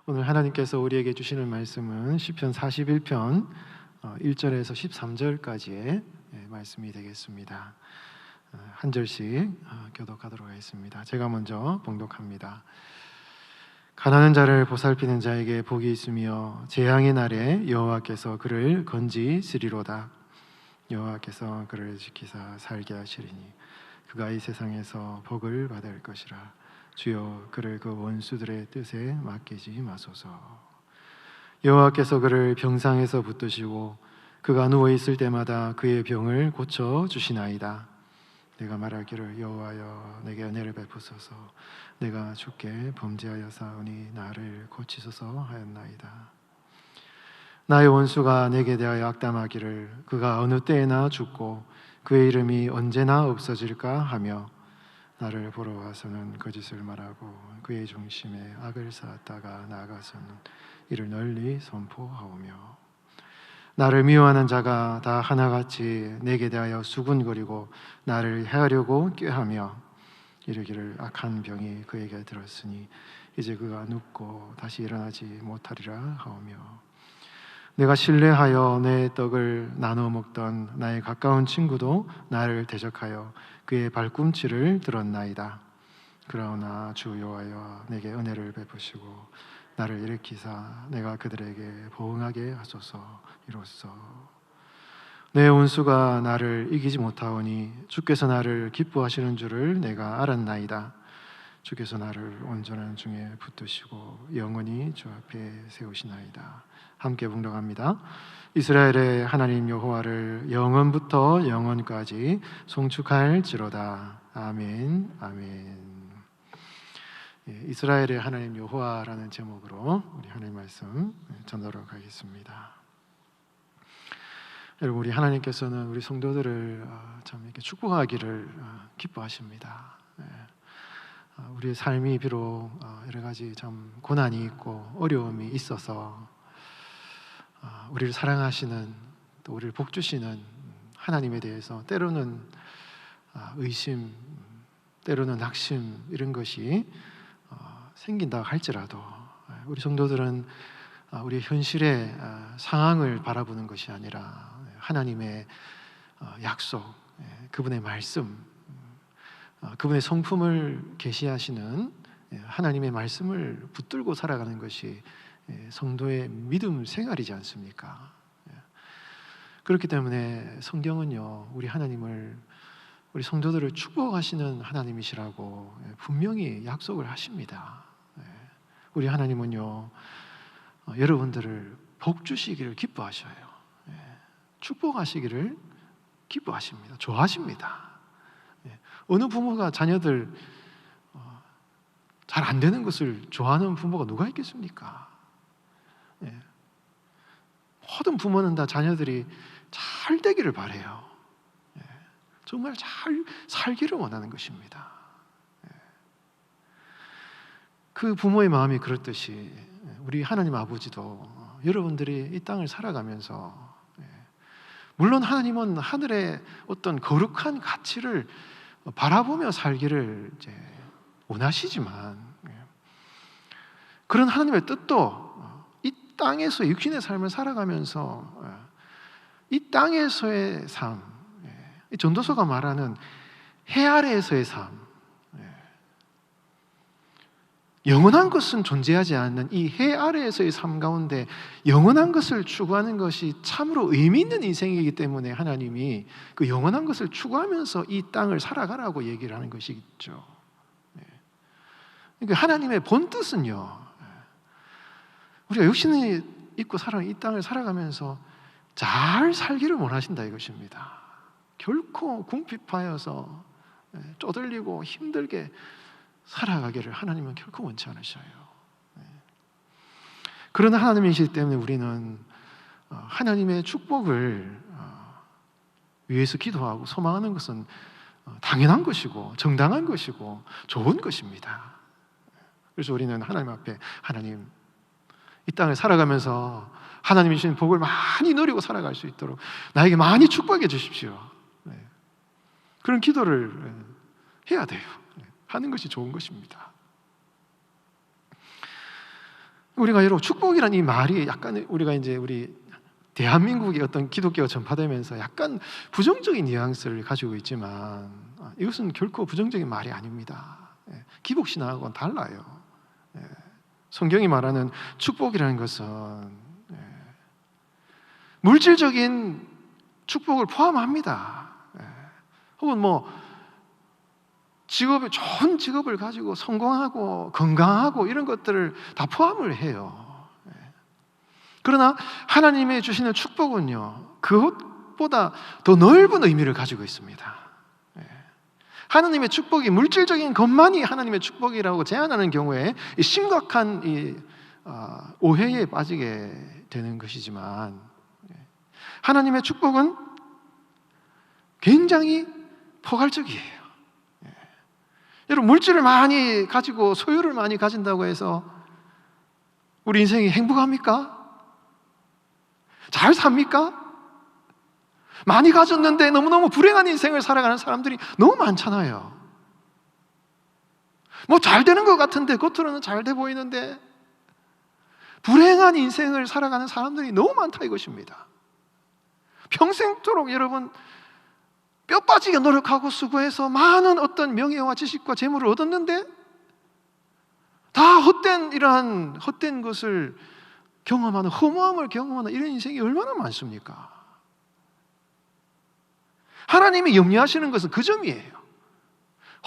오늘 하나님께서 우리에게 주시는 말씀은 시편 41편 1절에서 13절까지의 말씀이 되겠습니다. 한 절씩 교독하도록 하겠습니다. 제가 먼저 봉독합니다. 가난한 자를 보살피는 자에게 복이 있으며 재앙의 날에 여호와께서 그를 건지시리로다. 여호와께서 그를 지키사 살게 하시리니 그가 이 세상에서 복을 받을 것이라. 주여 그를 그 원수들의 뜻에 맡기지 마소서. 여호와께서 그를 병상에서 붙드시고 그가 누워 있을 때마다 그의 병을 고쳐 주시나이다. 내가 말하기를 여호와여 내게 은혜를 베푸소서. 내가 주께 범죄하여 사오니 나를 고치소서 하였나이다. 나의 원수가 내게 대하여 악담하기를 그가 어느 때에나 죽고 그의 이름이 언제나 없어질까 하며 나를 보러 와서는 거짓을 말하고 그의 중심에 악을 쌓았다가 나아가서는 이를 널리 선포하오며 나를 미워하는 자가 다 하나같이 내게 대하여 수군거리고 나를 해하려고 꾀하며 이르기를 악한 병이 그에게 들었으니 이제 그가 눕고 다시 일어나지 못하리라 하오며 내가 신뢰하여 내 떡을 나눠 먹던 나의 가까운 친구도 나를 대적하여 그의 발꿈치를 들었나이다. 그러나 주 여호와여 내게 은혜를 베푸시고 나를 일으키사 내가 그들에게 보응하게 하소서. 이로써 내 원수가 나를 이기지 못하오니 주께서 나를 기뻐하시는 줄을 내가 알았나이다. 주께서 나를 온전한 중에 붙드시고 영원히 주 앞에 세우시나이다. 함께 봉독합니다. 이스라엘의 하나님 여호와를 영원부터 영원까지 송축할지로다. 아멘. 아멘. 이스라엘의 하나님 여호와라는 제목으로 우리 하나님 말씀 전하도록 하겠습니다. 여러분, 우리 하나님께서는 우리 성도들을 참 이렇게 축복하기를 기뻐하십니다. 우리의 삶이 비록 여러 가지 참 고난이 있고 어려움이 있어서 우리를 사랑하시는 또 우리를 복주시는 하나님에 대해서 때로는 의심, 때로는 낙심 이런 것이 생긴다 할지라도 우리 성도들은 우리 현실의 상황을 바라보는 것이 아니라 하나님의 약속, 그분의 말씀, 그분의 성품을 계시하시는 하나님의 말씀을 붙들고 살아가는 것이 성도의 믿음 생활이지 않습니까? 그렇기 때문에 성경은요, 우리 하나님을, 우리 성도들을 축복하시는 하나님이시라고 분명히 약속을 하십니다. 우리 하나님은요, 여러분들을 복 주시기를 기뻐하셔요. 축복하시기를 기뻐하십니다. 좋아하십니다. 어느 부모가 자녀들 잘 안 되는 것을 좋아하는 부모가 누가 있겠습니까? 모든 부모는 다 자녀들이 잘 되기를 바라요. 정말 잘 살기를 원하는 것입니다. 그 부모의 마음이 그렇듯이 우리 하나님 아버지도 여러분들이 이 땅을 살아가면서 물론 하나님은 하늘의 어떤 거룩한 가치를 바라보며 살기를 이제 원하시지만 그런 하나님의 뜻도 이 땅에서 육신의 삶을 살아가면서 이 땅에서의 삶, 전도서가 말하는 해 아래에서의 삶, 영원한 것은 존재하지 않는 이 해 아래에서의 삶 가운데 영원한 것을 추구하는 것이 참으로 의미 있는 인생이기 때문에 하나님이 그 영원한 것을 추구하면서 이 땅을 살아가라고 얘기를 하는 것이겠죠. 그러니까 하나님의 본 뜻은요, 우리가 육신을 입고 살아가는 이 땅을 살아가면서 잘 살기를 원하신다 이것입니다. 결코 궁핍하여서 쪼들리고 힘들게 살아가기를 하나님은 결코 원치 않으셔요. 그런 하나님이시기 때문에 우리는 하나님의 축복을 위해서 기도하고 소망하는 것은 당연한 것이고 정당한 것이고 좋은 것입니다. 그래서 우리는 하나님 앞에 하나님, 이 땅을 살아가면서 하나님이 주신 복을 많이 누리고 살아갈 수 있도록 나에게 많이 축복해 주십시오. 그런 기도를 해야 돼요. 하는 것이 좋은 것입니다. 우리가 여러분 축복이라는 이 말이 약간 우리가 이제 우리 대한민국의 어떤 기독교가 전파되면서 약간 부정적인 뉘앙스를 가지고 있지만 이것은 결코 부정적인 말이 아닙니다. 기복신앙하고는 달라요. 성경이 말하는 축복이라는 것은 물질적인 축복을 포함합니다. 혹은 좋은 직업을 가지고 성공하고 건강하고 이런 것들을 다 포함을 해요. 그러나 하나님의 주시는 축복은요, 그것보다 더 넓은 의미를 가지고 있습니다. 하나님의 축복이 물질적인 것만이 하나님의 축복이라고 제안하는 경우에 심각한 오해에 빠지게 되는 것이지만, 하나님의 축복은 굉장히 포괄적이에요. 여러분, 물질을 많이 가지고 소유를 많이 가진다고 해서 우리 인생이 행복합니까? 잘 삽니까? 많이 가졌는데 너무너무 불행한 인생을 살아가는 사람들이 너무 많잖아요. 잘 되는 것 같은데, 겉으로는 잘 돼 보이는데 불행한 인생을 살아가는 사람들이 너무 많다 이것입니다. 평생토록 여러분 뼈 빠지게 노력하고 수고해서 많은 어떤 명예와 지식과 재물을 얻었는데 다 이러한 헛된 것을 경험하는, 허무함을 경험하는 이런 인생이 얼마나 많습니까? 하나님이 염려하시는 것은 그 점이에요.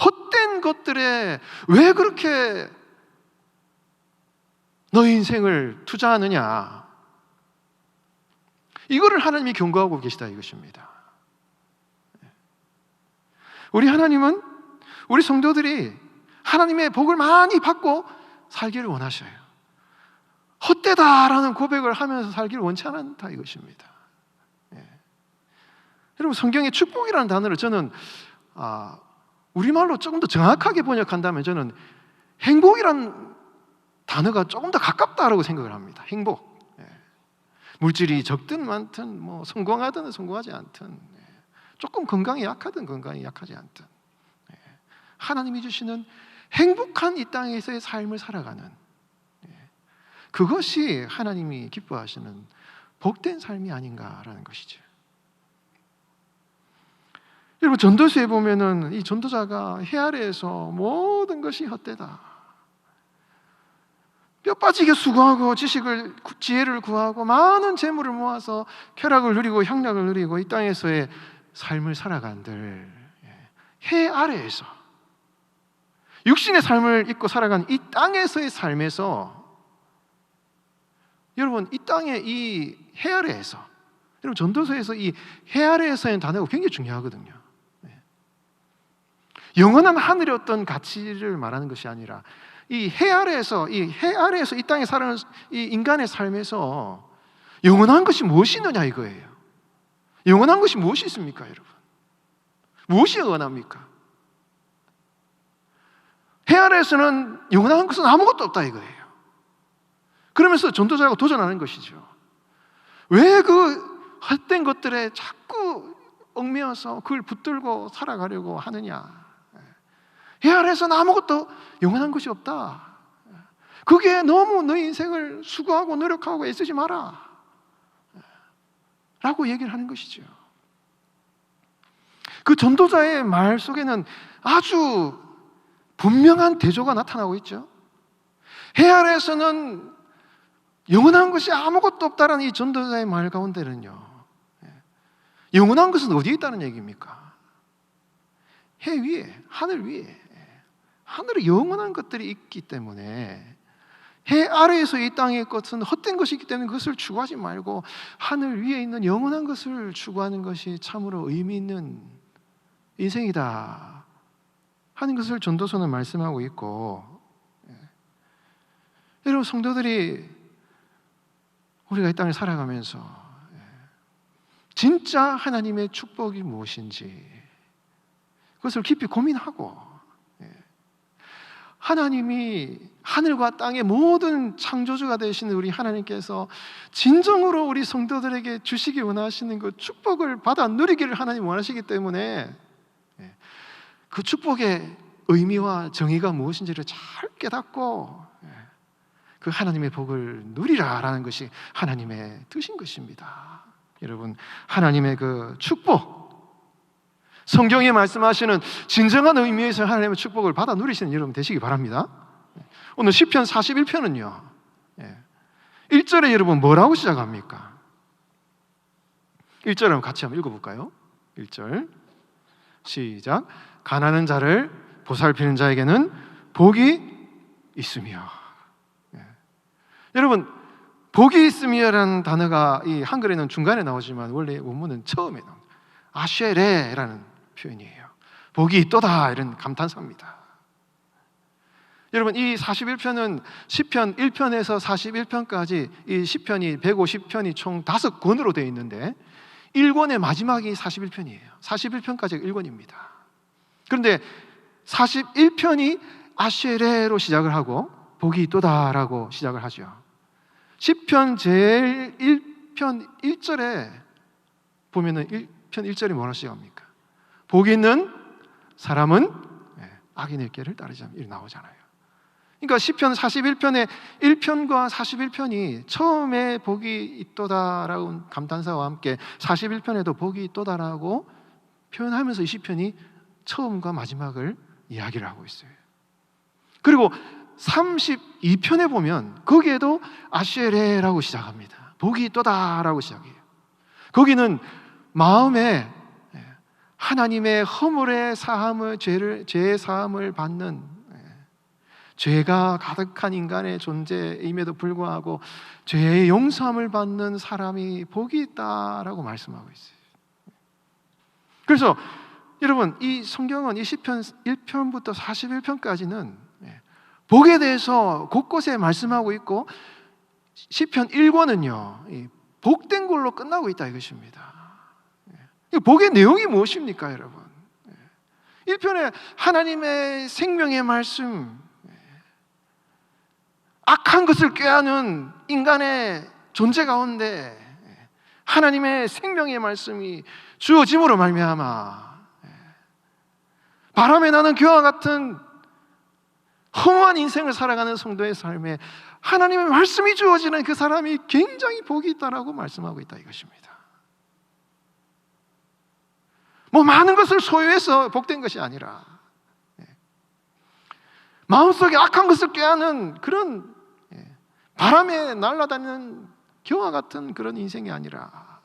헛된 것들에 왜 그렇게 너의 인생을 투자하느냐, 이거를 하나님이 경고하고 계시다 이것입니다. 우리 하나님은 우리 성도들이 하나님의 복을 많이 받고 살기를 원하셔요. 헛되다라는 고백을 하면서 살기를 원치 않다 이것입니다. 여러분, 성경의 축복이라는 단어를 저는 우리말로 조금 더 정확하게 번역한다면 저는 행복이라는 단어가 조금 더 가깝다라고 생각을 합니다. 행복. 물질이 적든 많든 성공하든 성공하지 않든 조금 건강이 약하든 건강이 약하지 않든 하나님이 주시는 행복한 이 땅에서의 삶을 살아가는, 그것이 하나님이 기뻐하시는 복된 삶이 아닌가라는 것이죠. 여러분, 전도서에 보면은 이 전도자가 해 아래에서 모든 것이 헛되다, 뼈 빠지게 수고하고 지혜를 구하고 많은 재물을 모아서 쾌락을 누리고 향락을 누리고 이 땅에서의 삶을 살아간들, 해 아래에서 육신의 삶을 입고 살아간 이 땅에서의 삶에서, 여러분, 이 땅의 이 해 아래에서, 여러분, 전도서에서 이 해 아래에서의 단어가 굉장히 중요하거든요. 영원한 하늘의 어떤 가치를 말하는 것이 아니라 이 해 아래에서 이 땅에 사는 이 인간의 삶에서 영원한 것이 무엇이 있느냐 이거예요. 영원한 것이 무엇이 있습니까, 여러분? 무엇이 영원합니까? 해 아래에서는 영원한 것은 아무것도 없다 이거예요. 그러면서 전도자가 도전하는 것이죠. 왜 그 헛된 것들에 자꾸 얽매여서 그걸 붙들고 살아가려고 하느냐? 해 아래에서는 아무것도 영원한 것이 없다. 그게 너무 너희 인생을 수고하고 노력하고 애쓰지 마라 라고 얘기를 하는 것이죠. 그 전도자의 말 속에는 아주 분명한 대조가 나타나고 있죠. 해 아래에서는 영원한 것이 아무것도 없다라는 이 전도자의 말 가운데는요, 영원한 것은 어디에 있다는 얘기입니까? 해 위에, 하늘 위에, 하늘에 영원한 것들이 있기 때문에 해 아래에서 이 땅의 것은 헛된 것이 있기 때문에 그것을 추구하지 말고 하늘 위에 있는 영원한 것을 추구하는 것이 참으로 의미 있는 인생이다 하는 것을 전도서는 말씀하고 있고, 여러분, 성도들이 우리가 이 땅을 살아가면서 진짜 하나님의 축복이 무엇인지 그것을 깊이 고민하고, 하나님이 하늘과 땅의 모든 창조주가 되시는 우리 하나님께서 진정으로 우리 성도들에게 주시기 원하시는 그 축복을 받아 누리기를 하나님 원하시기 때문에 그 축복의 의미와 정의가 무엇인지를 잘 깨닫고 그 하나님의 복을 누리라라는 것이 하나님의 뜻인 것입니다. 여러분, 하나님의 그 축복, 성경에 말씀하시는 진정한 의미에서 하나님의 축복을 받아 누리시는 여러분 되시기 바랍니다. 오늘 시편 41편은요 1절에 여러분 뭐라고 시작합니까? 1절 한번 같이 한번 읽어볼까요? 1절 시작. 가난한 자를 보살피는 자에게는 복이 있으며. 여러분, 복이 있으며라는 단어가 이 한글에는 중간에 나오지만 원래 원문은 처음에 나옵니다. 아쉐레라는 표현이에요. 복이 있도다, 이런 감탄사입니다. 여러분, 이 41편은 시편 1편에서 41편까지 이 시편이 150편이 총 5권으로 되어 있는데 1권의 마지막이 41편이에요. 41편까지가 1권입니다. 그런데 41편이 아쉐레로 시작을 하고 복이 있도다라고 시작을 하죠. 시편 제일 1편 1절에 보면은 1편 1절이 뭐라고 시작합니까? 복이 있는 사람은 악인의 길을 따르지 않으며, 이렇게 나오잖아요. 그러니까 시편 41편의 1편과 41편이 처음에 복이 있도다라고 감탄사와 함께 41편에도 복이 있도다라고 표현하면서 이 시편이 처음과 마지막을 이야기를 하고 있어요. 그리고 32편에 보면 거기에도 아쉐레라고 시작합니다. 복이 있도다라고 시작해요. 거기는 마음에 하나님의 허물의 사함을, 죄의 사함을 받는, 죄가 가득한 인간의 존재임에도 불구하고 죄의 용서함을 받는 사람이 복이 있다라고 말씀하고 있어요. 그래서 여러분, 이 성경은 이 시편 1편부터 41편까지는 복에 대해서 곳곳에 말씀하고 있고, 시편 1권은요 복된 걸로 끝나고 있다 이것입니다. 복의 내용이 무엇입니까, 여러분? 1편에 하나님의 생명의 말씀, 악한 것을 꾀하는 인간의 존재 가운데 하나님의 생명의 말씀이 주어짐으로 말미암아 바람에 나는 겨와 같은 허무한 인생을 살아가는 성도의 삶에 하나님의 말씀이 주어지는 그 사람이 굉장히 복이 있다라고 말씀하고 있다 이것입니다. 뭐 많은 것을 소유해서 복된 것이 아니라 마음속에 악한 것을 꾀하는 그런 바람에 날아다니는 겨와 같은 그런 인생이 아니라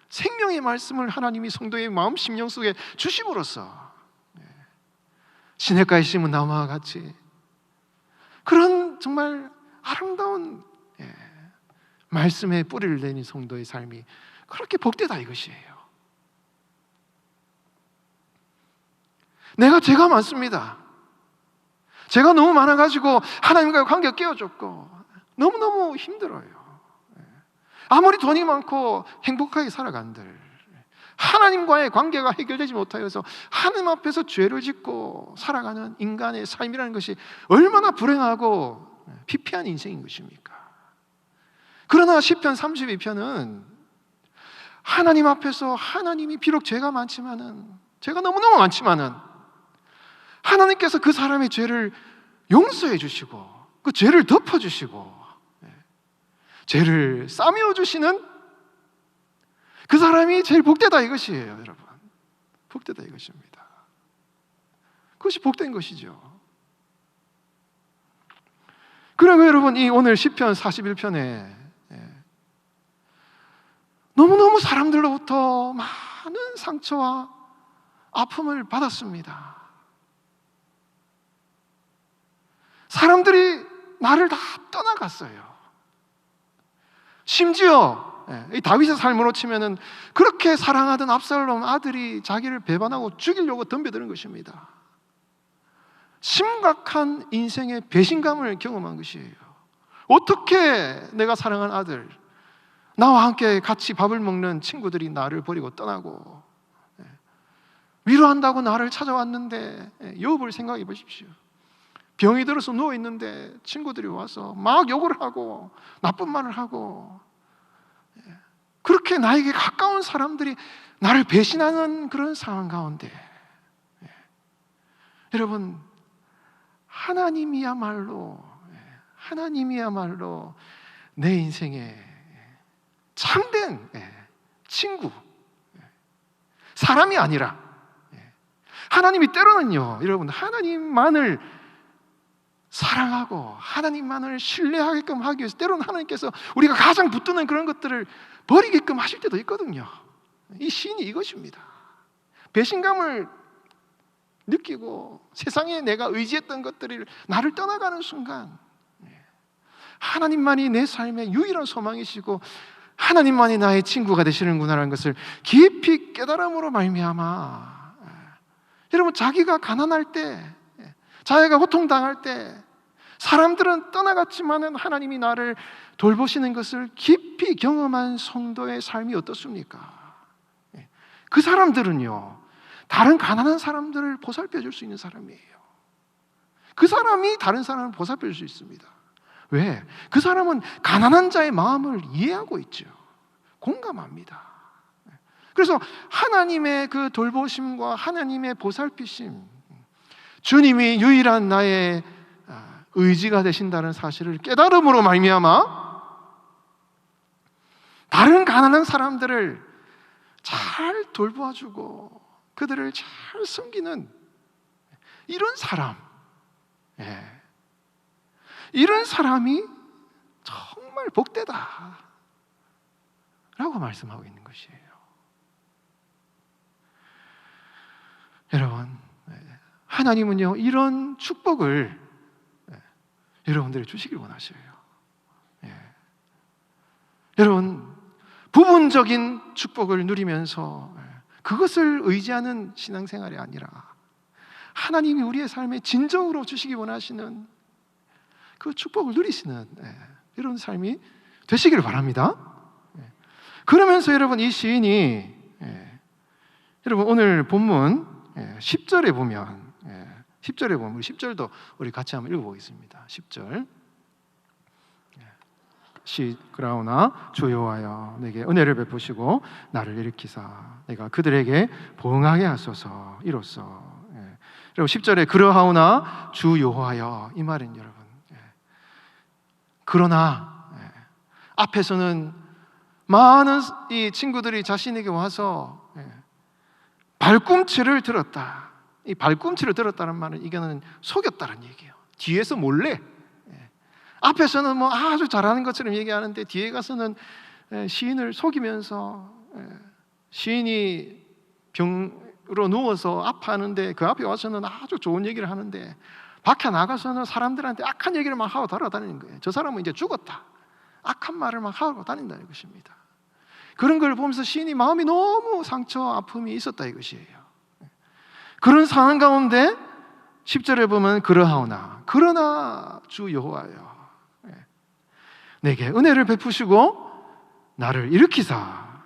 생명의 말씀을 하나님이 성도의 마음 심령 속에 주심으로써 시냇가에 심은 나무와 같이 그런 정말 아름다운 말씀의 뿌리를 내린 성도의 삶이 그렇게 복되다 이것이에요. 내가 죄가 많습니다. 죄가 너무 많아가지고 하나님과의 관계가 깨어졌고 너무너무 힘들어요. 아무리 돈이 많고 행복하게 살아간들 하나님과의 관계가 해결되지 못하여서 하나님 앞에서 죄를 짓고 살아가는 인간의 삶이라는 것이 얼마나 불행하고 피폐한 인생인 것입니까? 그러나 시편 32편은 하나님 앞에서 하나님이 비록 죄가 너무너무 많지만은 하나님께서 그 사람의 죄를 용서해 주시고 그 죄를 덮어 주시고 죄를 싸매어 주시는 그 사람이 제일 복되다 이것이에요, 여러분. 복되다 이것입니다. 그것이 복된 것이죠. 그리고 여러분, 이 오늘 시편 41편에 너무너무 사람들로부터 많은 상처와 아픔을 받았습니다. 사람들이 나를 다 떠나갔어요. 심지어 이 다윗의 삶으로 치면은 그렇게 사랑하던 압살롬 아들이 자기를 배반하고 죽이려고 덤벼드는 것입니다. 심각한 인생의 배신감을 경험한 것이에요. 어떻게 내가 사랑한 아들, 나와 함께 같이 밥을 먹는 친구들이 나를 버리고 떠나고 위로한다고 나를 찾아왔는데 욥을 생각해 보십시오. 병이 들어서 누워있는데 친구들이 와서 막 욕을 하고 나쁜 말을 하고 그렇게 나에게 가까운 사람들이 나를 배신하는 그런 상황 가운데 여러분, 하나님이야말로 하나님이야말로 내 인생의 참된 친구, 사람이 아니라 하나님이 때로는요, 여러분, 하나님만을 사랑하고 하나님만을 신뢰하게끔 하기 위해서 때로는 하나님께서 우리가 가장 붙드는 그런 것들을 버리게끔 하실 때도 있거든요. 이 시인이 이것입니다. 배신감을 느끼고 세상에 내가 의지했던 것들이 나를 떠나가는 순간 하나님만이 내 삶의 유일한 소망이시고 하나님만이 나의 친구가 되시는구나라는 것을 깊이 깨달음으로 말미암아 여러분, 자기가 가난할 때, 자기가 고통당할 때 사람들은 떠나갔지만은 하나님이 나를 돌보시는 것을 깊이 경험한 성도의 삶이 어떻습니까? 그 사람들은요, 다른 가난한 사람들을 보살펴 줄 수 있는 사람이에요. 그 사람이 다른 사람을 보살펴 줄 수 있습니다. 왜? 그 사람은 가난한 자의 마음을 이해하고 있죠. 공감합니다. 그래서 하나님의 그 돌보심과 하나님의 보살피심, 주님이 유일한 나의 의지가 되신다는 사실을 깨달음으로 말미암아 다른 가난한 사람들을 잘 돌보아주고 그들을 잘 섬기는 이런 사람, 이런 사람이 정말 복되다 라고 말씀하고 있는 것이에요. 여러분, 하나님은요, 이런 축복을 여러분들이 주시길 원하셔요. 여러분, 부분적인 축복을 누리면서 그것을 의지하는 신앙생활이 아니라 하나님이 우리의 삶에 진정으로 주시기 원하시는 그 축복을 누리시는 이런 삶이 되시기를 바랍니다. 그러면서 여러분, 이 시인이 여러분 오늘 본문 10절에 보면 10절에 보면 10절도 우리 같이 한번 읽어보겠습니다. 10절 그러나 주 여호와여 내게 은혜를 베푸시고 나를 일으키사 내가 그들에게 보응하게 하소서. 이로써 여러분 10절에 그러하오나 주 여호와여, 이 말은 여러분 그러나 앞에서는 많은 이 친구들이 자신에게 와서 발꿈치를 들었다. 이 발꿈치를 들었다는 말은 이거는 속였다는 얘기예요. 뒤에서 몰래. 앞에서는 뭐 아주 잘하는 것처럼 얘기하는데 뒤에 가서는 시인을 속이면서 시인이 병으로 누워서 아파하는데 그 앞에 와서는 아주 좋은 얘기를 하는데 밖에 나가서는 사람들한테 악한 얘기를 막 하고 돌아다니는 거예요. 저 사람은 이제 죽었다. 악한 말을 막 하고 다닌다는 것입니다. 그런 걸 보면서 시인이 마음이 너무 상처, 아픔이 있었다 이것이에요. 그런 상황 가운데 10절에 보면 그러하오나 그러나 주 여호와여 내게 은혜를 베푸시고 나를 일으키사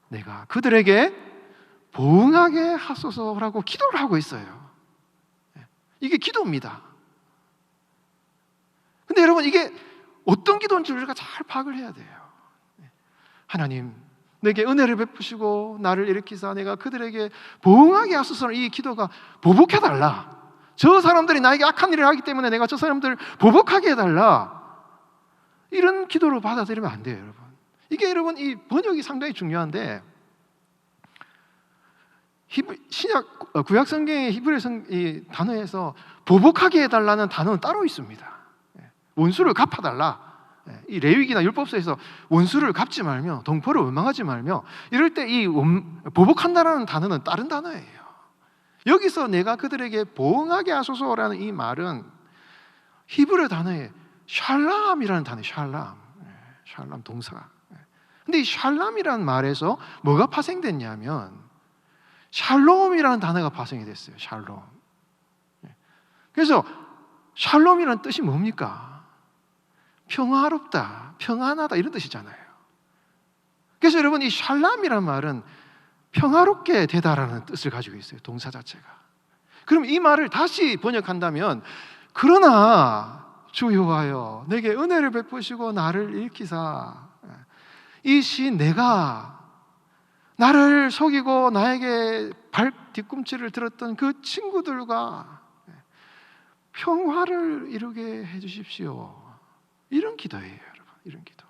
내가 그들에게 보응하게 하소서라고 기도를 하고 있어요. 이게 기도입니다. 근데 여러분, 이게 어떤 기도인지 우리가 잘 파악을 해야 돼요. 하나님, 내게 은혜를 베푸시고 나를 일으키사 내가 그들에게 보응하게 하소서. 이 기도가 보복해달라. 저 사람들이 나에게 악한 일을 하기 때문에 내가 저 사람들을 보복하게 해달라. 이런 기도로 받아들이면 안 돼요, 여러분. 이게 여러분, 이 번역이 상당히 중요한데 구약 성경의 히브리 이 단어에서 보복하게 해달라는 단어는 따로 있습니다. 원수를 갚아달라. 이 레위기나 율법서에서 원수를 갚지 말며 동포를 원망하지 말며 이럴 때 이 보복한다라는 단어는 다른 단어예요. 여기서 내가 그들에게 보응하게 하소서라는 이 말은 히브리 단어에 샬람이라는 단어예요. 샬람 동사. 근데 이 샬람이라는 말에서 뭐가 파생됐냐면 샬롬이라는 단어가 파생이 됐어요. 샬롬. 그래서 샬롬이라는 뜻이 뭡니까? 평화롭다, 평안하다 이런 뜻이잖아요. 그래서 여러분, 이 샬람이라는 말은 평화롭게 되다라는 뜻을 가지고 있어요. 동사 자체가. 그럼 이 말을 다시 번역한다면 그러나 주 여호와여 내게 은혜를 베푸시고 나를 일으키사. 이 시 내가 나를 속이고 나에게 발 뒤꿈치를 들었던 그 친구들과 평화를 이루게 해주십시오. 이런 기도예요, 여러분. 이런 기도.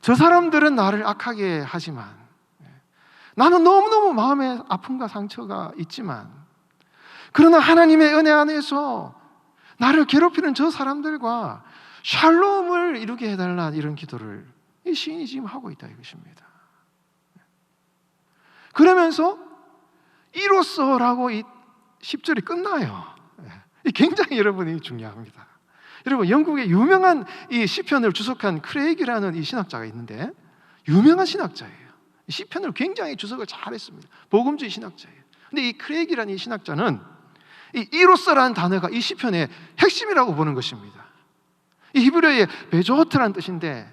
저 사람들은 나를 악하게 하지만 나는 너무너무 마음에 아픔과 상처가 있지만, 그러나 하나님의 은혜 안에서 나를 괴롭히는 저 사람들과 샬롬을 이루게 해달라, 이런 기도를 이 시인이 지금 하고 있다 이것입니다. 그러면서 이로써라고 이 10절이 끝나요. 굉장히 여러분이 중요합니다. 여러분, 영국의 유명한 이 시편을 주석한 크레이기라는 이 신학자가 있는데, 유명한 신학자예요. 시편을 굉장히 주석을 잘했습니다. 복음주의 신학자예요. 근데 이 크레이기라는 이 신학자는 이 이로써라는 단어가 이 시편의 핵심이라고 보는 것입니다. 이 히브리어의 베조트라는 뜻인데,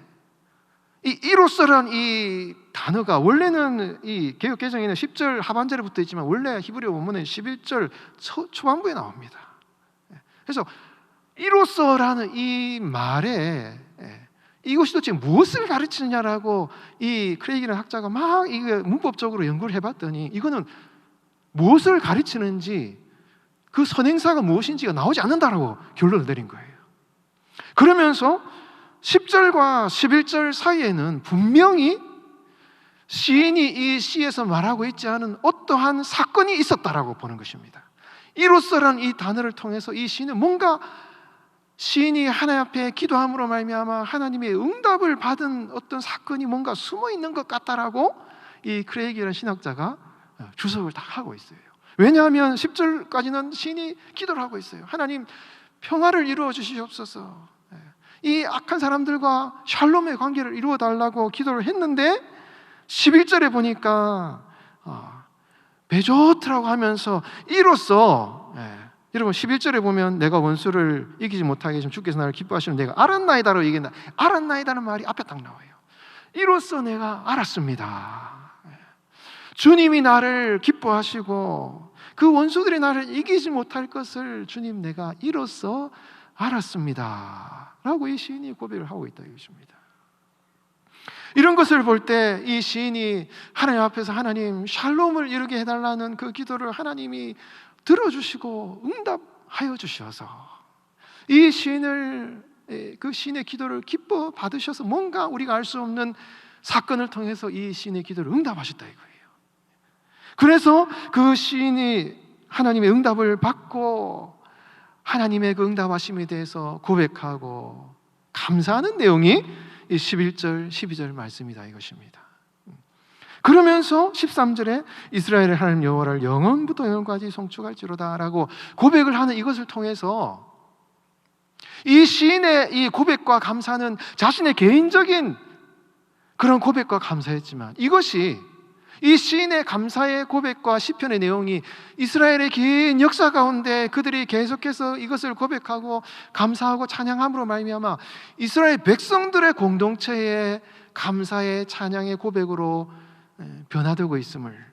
이 이로써라는 이 단어가 원래는 이 개역 개정에는 10절 하반절에 붙어 있지만 원래 히브리어 원문은 11절 초반부에 나옵니다. 그래서 이로써라는 이 말에 이것이 도대체 무엇을 가르치느냐라고 이 크레이기라는 학자가 막 이게 문법적으로 연구를 해봤더니, 이거는 무엇을 가르치는지, 그 선행사가 무엇인지가 나오지 않는다라고 결론을 내린 거예요. 그러면서 10절과 11절 사이에는 분명히 시인이 이 시에서 말하고 있지 않은 어떠한 사건이 있었다라고 보는 것입니다. 이로써라는 이 단어를 통해서 이 시인은 뭔가, 시인이 하나님 앞에 기도함으로 말미암아 하나님의 응답을 받은 어떤 사건이 뭔가 숨어 있는 것 같다라고 이 크레이기라는 신학자가 주석을 다 하고 있어요. 왜냐하면 10절까지는 시인이 기도를 하고 있어요. 하나님, 평화를 이루어 주시옵소서. 이 악한 사람들과 샬롬의 관계를 이루어 달라고 기도를 했는데 11절에 보니까 베조트라고 하면서 이로써, 여러분 11절에 보면 내가 원수를 이기지 못하게 지금 주께서 나를 기뻐하시는 내가 알았나이다로 얘기한다. 알았나이다는 말이 앞에 딱 나와요. 이로써 내가 알았습니다. 주님이 나를 기뻐하시고 그 원수들이 나를 이기지 못할 것을 주님, 내가 이로써 알았습니다 라고 이 시인이 고백을 하고 있다 이것입니다. 이런 것을 볼 때 이 시인이 하나님 앞에서 하나님 샬롬을 이루게 해달라는 그 기도를 하나님이 들어주시고 응답하여 주셔서 이 시인을, 그 시인의 기도를 기뻐 받으셔서 뭔가 우리가 알 수 없는 사건을 통해서 이 시인의 기도를 응답하셨다 이거예요. 그래서 그 시인이 하나님의 응답을 받고 하나님의 그 응답하심에 대해서 고백하고 감사하는 내용이 이 11절, 12절 말씀이다 이것입니다. 그러면서 13절에 이스라엘의 하나님 여호와를 영원부터 영원까지 송축할지로다 라고 고백을 하는 이것을 통해서 이 시인의 이 고백과 감사는 자신의 개인적인 그런 고백과 감사였지만, 이것이 이 시인의 감사의 고백과 시편의 내용이 이스라엘의 긴 역사 가운데 그들이 계속해서 이것을 고백하고 감사하고 찬양함으로 말미암아 이스라엘 백성들의 공동체의 감사의 찬양의 고백으로 변화되고 있음을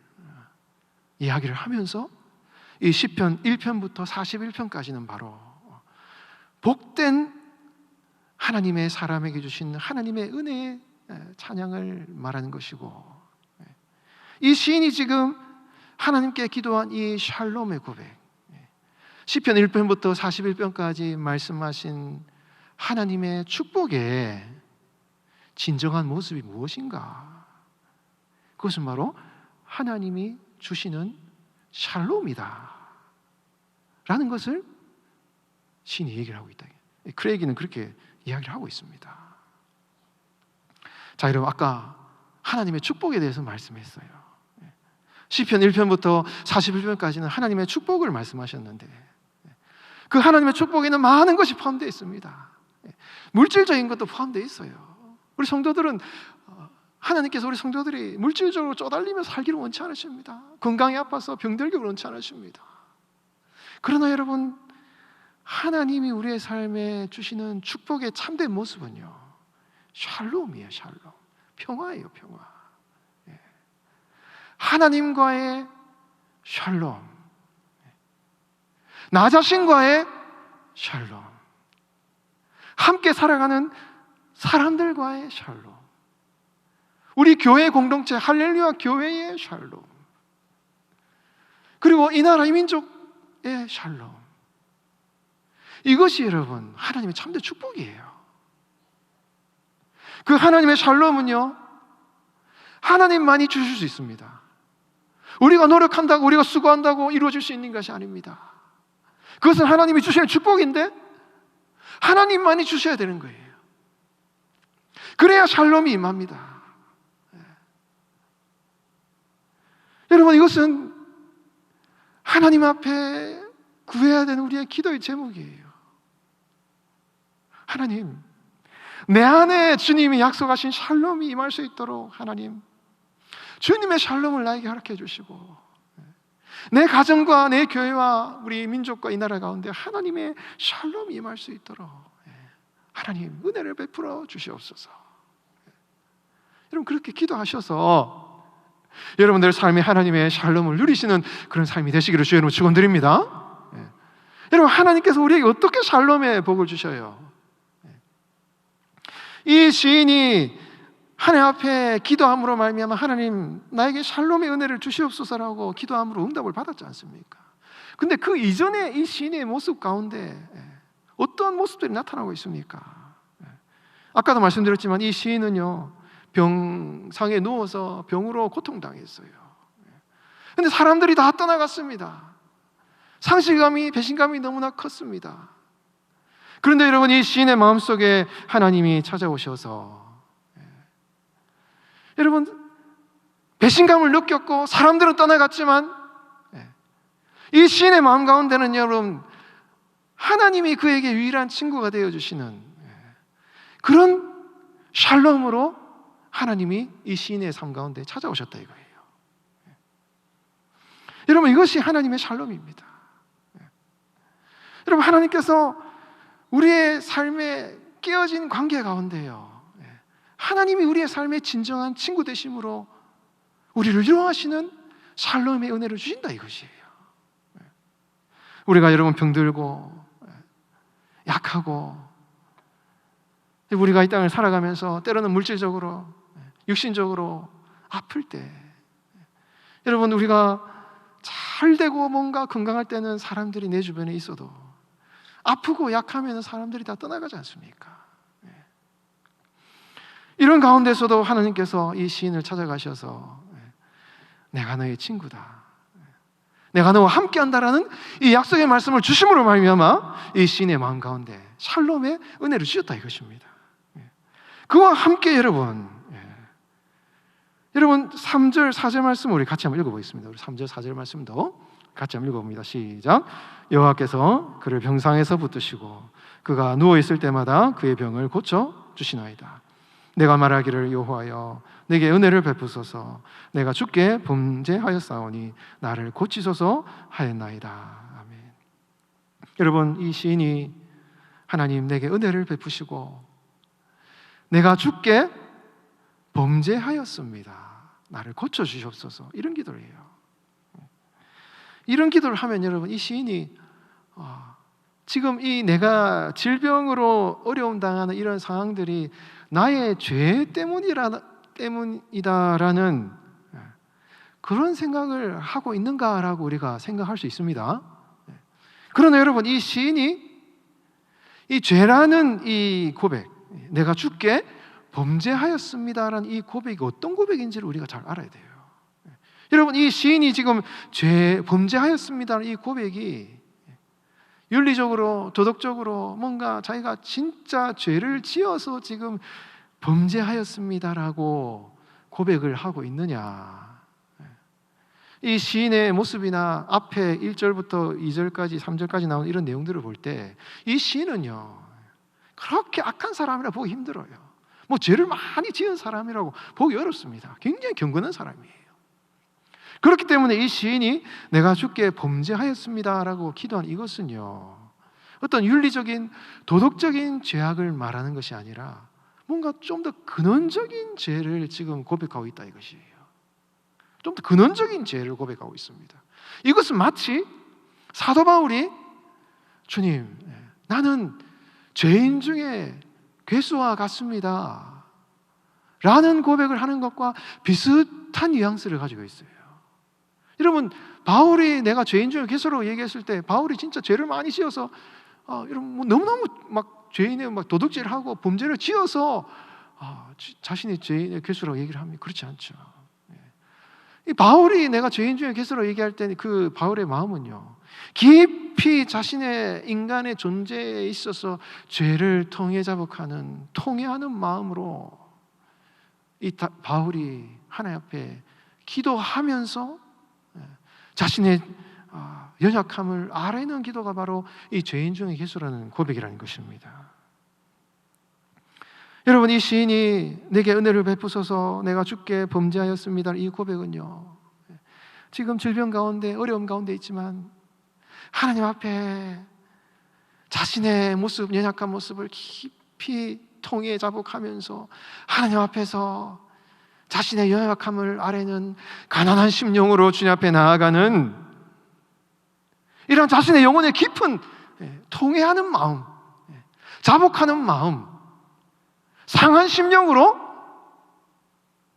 이야기를 하면서 이 시편 1편부터 41편까지는 바로 복된 하나님의 사람에게 주신 하나님의 은혜의 찬양을 말하는 것이고, 이 시인이 지금 하나님께 기도한 이 샬롬의 고백, 시편 1편부터 41편까지 말씀하신 하나님의 축복의 진정한 모습이 무엇인가? 그것은 바로 하나님이 주시는 샬롬이다 라는 것을 시인이 얘기를 하고 있다. 크레이기는 그렇게 이야기를 하고 있습니다. 자, 여러분, 아까 하나님의 축복에 대해서 말씀했어요. 시편 1편부터 41편까지는 하나님의 축복을 말씀하셨는데, 그 하나님의 축복에는 많은 것이 포함되어 있습니다. 물질적인 것도 포함되어 있어요. 우리 성도들은, 하나님께서 우리 성도들이 물질적으로 쪼달리며 살기를 원치 않으십니다. 건강이 아파서 병들기를 원치 않으십니다. 그러나 여러분, 하나님이 우리의 삶에 주시는 축복의 참된 모습은요, 샬롬이에요. 샬롬, 평화예요. 평화. 하나님과의 샬롬, 나 자신과의 샬롬, 함께 살아가는 사람들과의 샬롬, 우리 교회 공동체 할렐루야 교회의 샬롬, 그리고 이 나라 이 민족의 샬롬, 이것이 여러분 하나님의 참된 축복이에요. 그 하나님의 샬롬은요, 하나님만이 주실 수 있습니다. 우리가 노력한다고, 우리가 수고한다고 이루어질 수 있는 것이 아닙니다. 그것은 하나님이 주시는 축복인데 하나님만이 주셔야 되는 거예요. 그래야 샬롬이 임합니다. 여러분, 이것은 하나님 앞에 구해야 되는 우리의 기도의 제목이에요. 하나님, 내 안에 주님이 약속하신 샬롬이 임할 수 있도록 하나님, 주님의 샬롬을 나에게 허락해 주시고, 내 가정과 내 교회와 우리 민족과 이 나라 가운데 하나님의 샬롬이 임할 수 있도록 하나님 은혜를 베풀어 주시옵소서. 여러분, 그렇게 기도하셔서 여러분들 삶에 하나님의 샬롬을 누리시는 그런 삶이 되시기를 주의 이름으로 축원드립니다. 여러분, 하나님께서 우리에게 어떻게 샬롬의 복을 주셔요? 이 시인이 하나님 앞에 기도함으로 말미암아 하나님 나에게 샬롬의 은혜를 주시옵소서라고 기도함으로 응답을 받았지 않습니까? 근데 그 이전에 이 시인의 모습 가운데 어떤 모습들이 나타나고 있습니까? 아까도 말씀드렸지만 이 시인은요, 병상에 누워서 병으로 고통당했어요. 근데 사람들이 다 떠나갔습니다. 상실감이, 배신감이 너무나 컸습니다. 그런데 여러분, 이 시인의 마음속에 하나님이 찾아오셔서 여러분, 배신감을 느꼈고 사람들은 떠나갔지만 이 시인의 마음 가운데는 여러분, 하나님이 그에게 유일한 친구가 되어주시는 그런 샬롬으로 하나님이 이 시인의 삶 가운데 찾아오셨다 이거예요. 여러분, 이것이 하나님의 샬롬입니다. 여러분, 하나님께서 우리의 삶에 깨어진 관계 가운데요, 하나님이 우리의 삶의 진정한 친구 되심으로 우리를 위로하시는 샬롬의 은혜를 주신다 이것이에요. 우리가 여러분 병들고 약하고 우리가 이 땅을 살아가면서 때로는 물질적으로, 육신적으로 아플 때, 여러분, 우리가 잘 되고 뭔가 건강할 때는 사람들이 내 주변에 있어도 아프고 약하면 사람들이 다 떠나가지 않습니까? 이런 가운데서도 하나님께서 이 시인을 찾아가셔서 내가 너의 친구다, 내가 너와 함께한다라는 이 약속의 말씀을 주심으로 말미암아 이 시인의 마음 가운데 샬롬의 은혜를 주셨다 이것입니다. 그와 함께 여러분 3절 4절 말씀 우리 같이 한번 읽어보겠습니다. 우리 3절 4절 말씀도 같이 한번 읽어봅니다. 시작. 여호와께서 그를 병상에서 붙드시고 그가 누워있을 때마다 그의 병을 고쳐 주시나이다. 내가 말하기를 여호와여 내게 은혜를 베푸소서. 내가 주께 범죄하였사오니 나를 고치소서 하였나이다. 아멘. 여러분, 이 시인이 하나님 내게 은혜를 베푸시고 내가 주께 범죄하였습니다. 나를 고쳐주시옵소서. 이런 기도를 해요. 이런 기도를 하면 여러분, 이 시인이 지금 이 내가 질병으로 어려움 당하는 이런 상황들이 나의 죄 때문이다라는 그런 생각을 하고 있는가라고 우리가 생각할 수 있습니다. 그러나 여러분, 이 시인이 이 죄라는 이 고백, 내가 주께 범죄하였습니다라는 이 고백이 어떤 고백인지를 우리가 잘 알아야 돼요. 여러분, 이 시인이 지금 범죄하였습니다라는 이 고백이 윤리적으로, 도덕적으로 뭔가 자기가 진짜 죄를 지어서 지금 범죄하였습니다라고 고백을 하고 있느냐? 이 시인의 모습이나 앞에 1절부터 2절까지 3절까지 나온 이런 내용들을 볼 때 이 시인은요, 그렇게 악한 사람이라 보기 힘들어요. 뭐 죄를 많이 지은 사람이라고 보기 어렵습니다. 굉장히 경건한 사람이에요. 그렇기 때문에 이 시인이 내가 주께 범죄하였습니다라고 기도한 이것은요, 어떤 윤리적인 도덕적인 죄악을 말하는 것이 아니라 뭔가 좀 더 근원적인 죄를 지금 고백하고 있다 이것이에요. 좀 더 근원적인 죄를 고백하고 있습니다. 이것은 마치 사도 바울이 주님, 나는 죄인 중에 괴수와 같습니다 라는 고백을 하는 것과 비슷한 뉘앙스를 가지고 있어요. 여러분, 바울이 내가 죄인 중에 괴수로 얘기했을 때 바울이 진짜 죄를 많이 지어서 이런 너무너무 막 죄인의 막 도둑질하고 범죄를 지어서 자신의 죄인의 괴수라고 얘기를 합니다. 그렇지 않죠. 이 바울이 내가 죄인 중에 괴수라고 얘기할 때 그 바울의 마음은요, 깊이 자신의 인간의 존재에 있어서 죄를 통해자복하는 통회하는 마음으로 바울이 하나님 앞에 기도하면서 자신의 연약함을 아뢰는 기도가 바로 이 죄인 중에 괴수라는 고백이라는 것입니다. 여러분, 이 시인이 내게 은혜를 베푸소서 내가 주께 범죄하였습니다, 이 고백은요, 지금 질병 가운데 어려움 가운데 있지만 하나님 앞에 자신의 모습, 연약한 모습을 깊이 통해 자복하면서 하나님 앞에서 자신의 연약함을 아뢰는 가난한 심령으로 주님 앞에 나아가는 이런 자신의 영혼의 깊은 통회하는 마음, 자복하는 마음, 상한 심령으로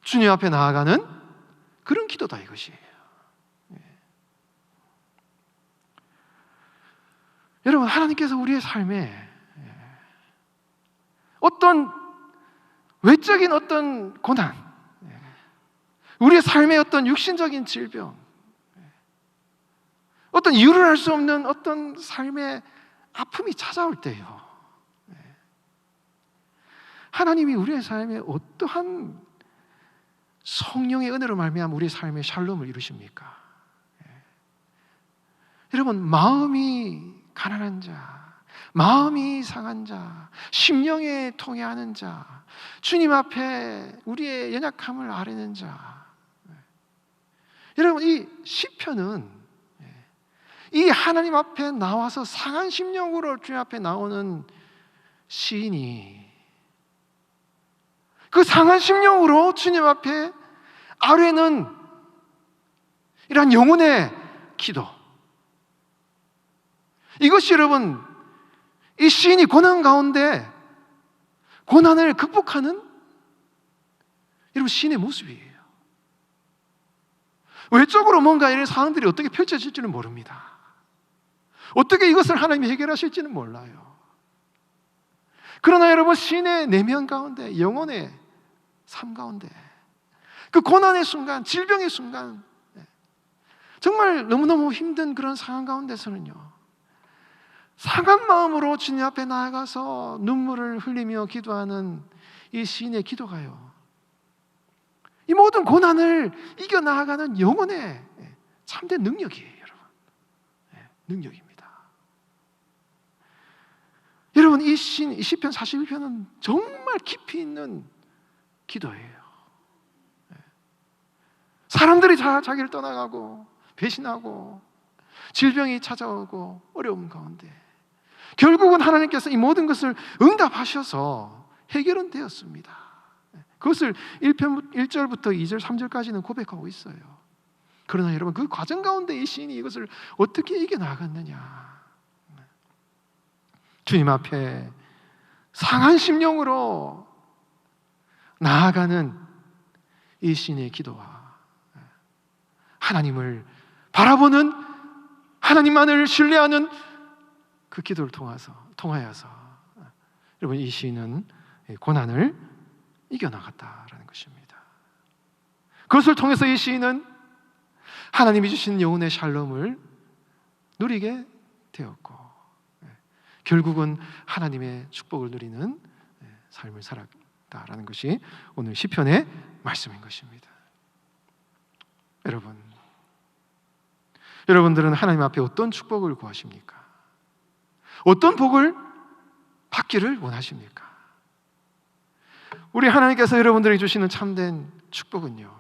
주님 앞에 나아가는 그런 기도다, 이것이에요. 여러분, 하나님께서 우리의 삶에 어떤 외적인 어떤 고난, 우리의 삶의 어떤 육신적인 질병, 어떤 이유를 알 수 없는 어떤 삶의 아픔이 찾아올 때요, 하나님이 우리의 삶에 어떠한 성령의 은혜로 말미암아 우리의 삶에 샬롬을 이루십니까? 여러분, 마음이 가난한 자, 마음이 상한 자, 심령에 통해하는 자, 주님 앞에 우리의 연약함을 아뢰는 자, 여러분, 이 시편은 이 하나님 앞에 나와서 상한 심령으로 주님 앞에 나오는 시인이 그 상한 심령으로 주님 앞에 아뢰는 이러한 영혼의 기도, 이것이 여러분, 이 시인이 고난 가운데 고난을 극복하는 여러분 시인의 모습이에요. 외적으로 뭔가 이런 상황들이 어떻게 펼쳐질지는 모릅니다. 어떻게 이것을 하나님이 해결하실지는 몰라요. 그러나 여러분, 시인의 내면 가운데, 영혼의 삶 가운데 그 고난의 순간, 질병의 순간, 정말 너무너무 힘든 그런 상황 가운데서는요, 상한 마음으로 주님 앞에 나아가서 눈물을 흘리며 기도하는 이 시인의 기도가요, 이 모든 고난을 이겨나가는 영혼의 참된 능력이에요, 여러분. 능력입니다. 여러분, 이 시편 41편은 정말 깊이 있는 기도예요. 사람들이 자기를 떠나가고 배신하고 질병이 찾아오고 어려움 가운데 결국은 하나님께서 이 모든 것을 응답하셔서 해결은 되었습니다. 그것을 1절부터 2절, 3절까지는 고백하고 있어요. 그러나 여러분, 그 과정 가운데 이 시인이 이것을 어떻게 이겨나갔느냐, 주님 앞에 상한 심령으로 나아가는 이 시인의 기도와 하나님을 바라보는, 하나님만을 신뢰하는 그 기도를 통하여서 여러분, 이 시인은 고난을 이겨나갔다라는 것입니다. 그것을 통해서 이 시인은 하나님이 주신 영혼의 샬롬을 누리게 되었고, 결국은 하나님의 축복을 누리는 삶을 살았다라는 것이 오늘 시편의 말씀인 것입니다. 여러분들은 하나님 앞에 어떤 축복을 구하십니까? 어떤 복을 받기를 원하십니까? 우리 하나님께서 여러분들에게 주시는 참된 축복은요,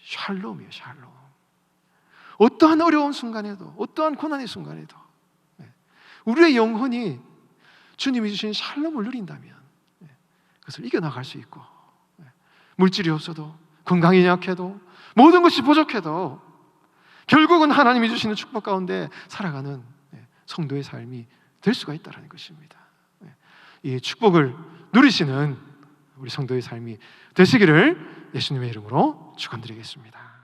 샬롬이에요. 샬롬. 어떠한 어려운 순간에도, 어떠한 고난의 순간에도 우리의 영혼이 주님이 주신 샬롬을 누린다면 그것을 이겨나갈 수 있고, 물질이 없어도, 건강이 약해도, 모든 것이 부족해도 결국은 하나님이 주시는 축복 가운데 살아가는 성도의 삶이 될 수가 있다는 것입니다. 이 축복을 누리시는 우리 성도의 삶이 되시기를 예수님의 이름으로 축원드리겠습니다.